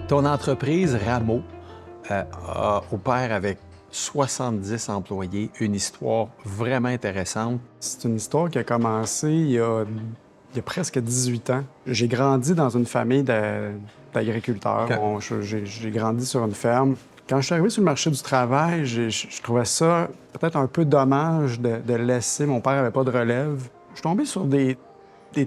Ton entreprise, Rameau, opère avec 70 employés, une histoire vraiment intéressante. C'est une histoire qui a commencé il y a presque 18 ans. J'ai grandi dans une famille d'agriculteurs. OK. J'ai grandi sur une ferme. Quand je suis arrivé sur le marché du travail, je trouvais ça peut-être un peu dommage de laisser... Mon père n'avait pas de relève. Je suis tombé sur des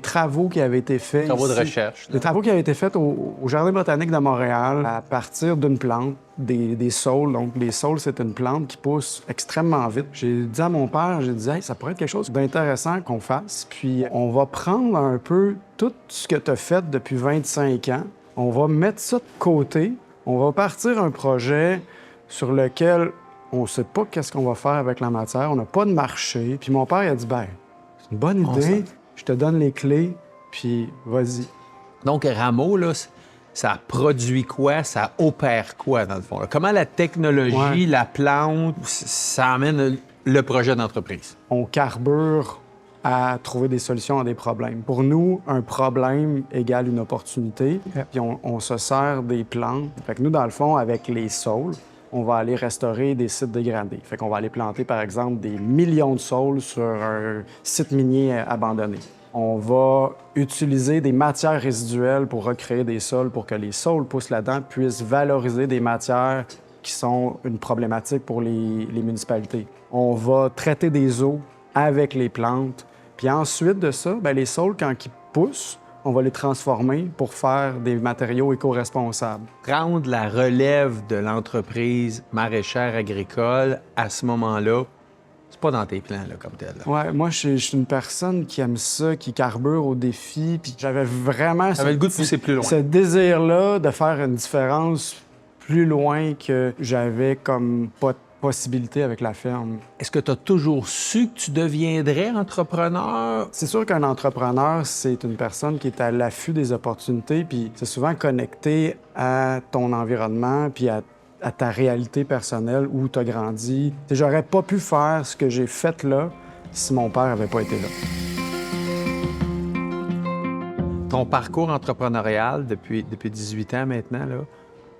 travaux qui avaient été faits Travaux de ici. recherche. Des travaux qui avaient été faits au Jardin botanique de Montréal à partir d'une plante, des saules. Donc, les saules, c'est une plante qui pousse extrêmement vite. J'ai dit à mon père, j'ai dit, hey, ça pourrait être quelque chose d'intéressant qu'on fasse. Puis, on va prendre un peu tout ce que tu as fait depuis 25 ans. On va mettre ça de côté. On va partir un projet sur lequel on ne sait pas qu'est-ce qu'on va faire avec la matière. On n'a pas de marché. Puis, mon père, il a dit, ben, c'est une bonne idée. Je te donne les clés, puis vas-y. Donc, Rameau, là, ça produit quoi? Ça opère quoi, dans le fond? Là? Comment la technologie, la plante, ça amène le projet d'entreprise? On carbure à trouver des solutions à des problèmes. Pour nous, un problème égale une opportunité, puis on se sert des plantes. Fait que nous, dans le fond, avec les saules, on va aller restaurer des sites dégradés. Fait qu'on va aller planter, par exemple, des millions de saules sur un site minier abandonné. On va utiliser des matières résiduelles pour recréer des sols pour que les saules poussent là-dedans puissent valoriser des matières qui sont une problématique pour les municipalités. On va traiter des eaux avec les plantes. Puis ensuite de ça, bien, les saules, quand ils poussent, on va les transformer pour faire des matériaux éco-responsables. Prendre la relève de l'entreprise maraîchère agricole, à ce moment-là, c'est pas dans tes plans, là, comme tel. Ouais, moi, je suis une personne qui aime ça, qui carbure au défi, puis j'avais vraiment... J'avais le goût de pousser plus loin. Ce désir-là de faire une différence plus loin que j'avais comme pas de possibilité avec la ferme. Est-ce que tu as toujours su que tu deviendrais entrepreneur? C'est sûr qu'un entrepreneur, c'est une personne qui est à l'affût des opportunités, puis c'est souvent connecté à ton environnement, puis à ta réalité personnelle où tu as grandi. J'aurais pas pu faire ce que j'ai fait là si mon père avait pas été là. Ton parcours entrepreneurial depuis 18 ans maintenant, là,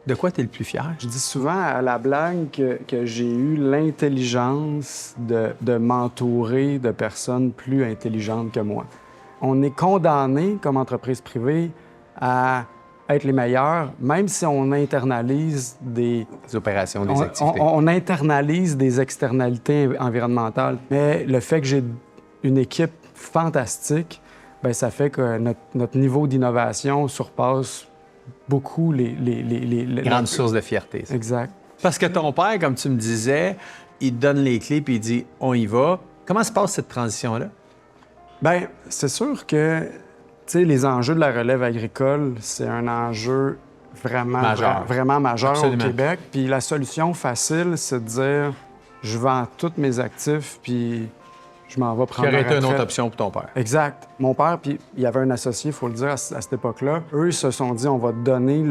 de quoi tu es le plus fier? Je dis souvent à la blague que j'ai eu l'intelligence de m'entourer de personnes plus intelligentes que moi. On est condamné comme entreprise privée à être les meilleurs, même si on internalise des opérations, des activités. On internalise des externalités environnementales. Mais le fait que j'ai une équipe fantastique, bien, ça fait que notre niveau d'innovation surpasse beaucoup les grandes sources de fierté. Ça. Exact. Parce que ton père, comme tu me disais, il te donne les clés puis il dit « on y va ». Comment se passe cette transition-là? Bien, c'est sûr que, tu sais, les enjeux de la relève agricole, c'est un enjeu vraiment majeur Absolument. au Québec. Puis la solution facile, c'est de dire « je vends tous mes actifs, puis je m'en vais prendre Qui aurait ma été une autre retraite. » option pour ton père. Exact. Mon père, puis il y avait un associé, il faut le dire, à cette époque-là. Eux, ils se sont dit, on va te donner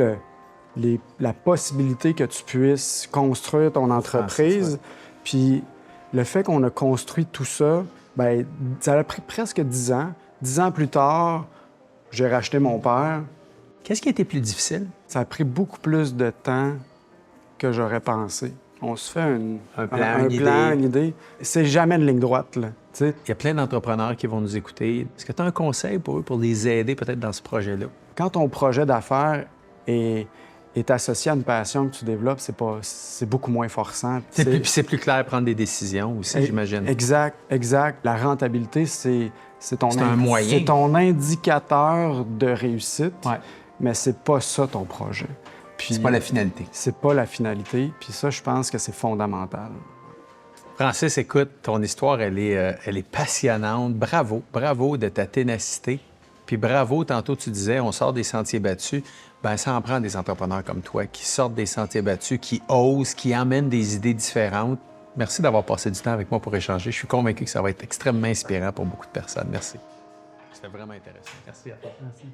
la possibilité que tu puisses construire ton entreprise. Puis le fait qu'on a construit tout ça, bien, ça a pris presque 10 ans. 10 ans plus tard, j'ai racheté mon père. Qu'est-ce qui a été plus difficile? Ça a pris beaucoup plus de temps que j'aurais pensé. On se fait un plan, une idée. C'est jamais une ligne droite, là. Il y a plein d'entrepreneurs qui vont nous écouter. Est-ce que tu as un conseil pour eux, pour les aider peut-être dans ce projet-là? Quand ton projet d'affaires est associé à une passion que tu développes, c'est beaucoup moins forçant. C'est plus clair de prendre des décisions aussi, j'imagine. Exact. La rentabilité, c'est un moyen. C'est ton indicateur de réussite, mais c'est pas ça ton projet. C'est pas la finalité. C'est pas la finalité, puis ça, je pense que c'est fondamental. Francis, écoute, ton histoire, elle est passionnante. Bravo de ta ténacité. Puis bravo, tantôt tu disais, on sort des sentiers battus. Bien, ça en prend des entrepreneurs comme toi qui sortent des sentiers battus, qui osent, qui amènent des idées différentes. Merci d'avoir passé du temps avec moi pour échanger. Je suis convaincu que ça va être extrêmement inspirant pour beaucoup de personnes. Merci. C'était vraiment intéressant. Merci à toi. Merci.